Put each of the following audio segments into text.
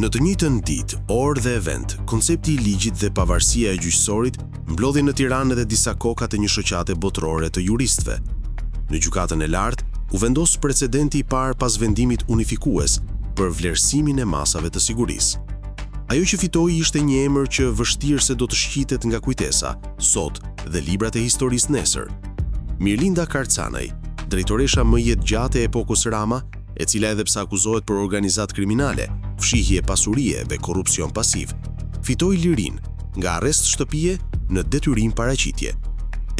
Në të njëjtën ditë, orë dhe event, koncepti i ligjit dhe pavarësia e gjyqësorit mblodhi në Tiranë edhe disa koka të një shoqate botërore të juristëve. Në gjykatën e lartë, u vendos precedenti i parë pas vendimit unifikues për vlerësimin e masave të sigurisë. Ajo që fitoi ishte një emër që vështirë se do të shqitet nga kujtesa, sot dhe librat e historisë nesër. Mirlinda Karcanaj, drejtoresha më jetëgjate e epokës Rama, e cila edhe pse akuzohet për organizat kriminale, fshihje pasurie dhe korrupsion pasiv, fitoi lirinë nga arrest shtëpie në detyrim paraqitje.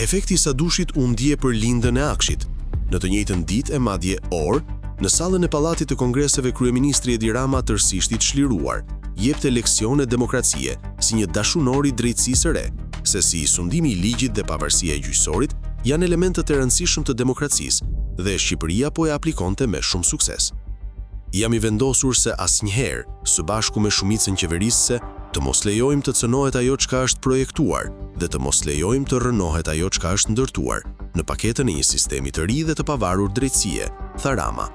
Efekti i sadushit u ndje për lindën e Akshit. Në të njëjtën ditë e madje orë, në sallën e Pallatit të Kongreseve kryeministri Edi Rama tërësisht i çliruar, jepte leksione demokracie si një dashunor i drejtësisë së re, se si sundimi i ligjit dhe pavarësia e gjyqësorit janë elementët e rëndësishëm të demokracisë dhe Shqipëria po e aplikonte me shumë sukses. Jam i vendosur se asnjëherë, së bashku me shumicën qeverisëse, të mos lejojmë të cënohet ajo çka është projektuar dhe të mos lejojmë të rënohet ajo çka është ndërtuar në paketën e një sistemi të ri dhe të pavarur drejtësie, tha Rama.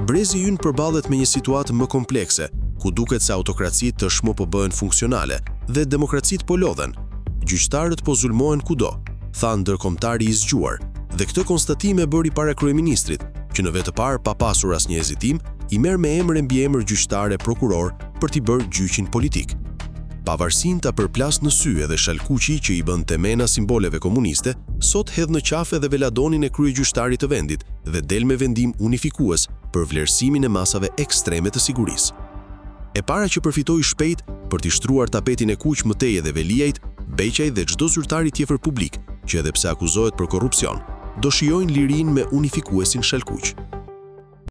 Brezi ynë përballet me një situatë më komplekse, ku duket se autokracitë tashmë po bëhen funksionale dhe demokracitë po lodhen. Gjyqtarët po zulmohen kudo, tha ndërkombëtari i zgjuar, dhe këtë konstatime bëri para kryeministrit, që në vetë parë pa pasur asnjë hezitim, i merr me emër e mbiemër gjyqtare prokuror për t'i bërë gjyqin politik. Pavarësinë ta përplas në sy edhe Shalkuqi që i bën temena simboleve komuniste, sot hedh në qafe dhe veladonin e kryegjyqtarit të vendit dhe del me vendim unifikues për vlerësimin e masave ekstreme të sigurisë. E para që përfitoi shpejt për t'i shtruar tapetin e kuq Mëtej dhe Veliajt, Beqaj dhe çdo zyrtar i tjetër publik, që edhe pse akuzohet për korrupsion, do shijojnë lirinë me unifikuesin Shalkuq.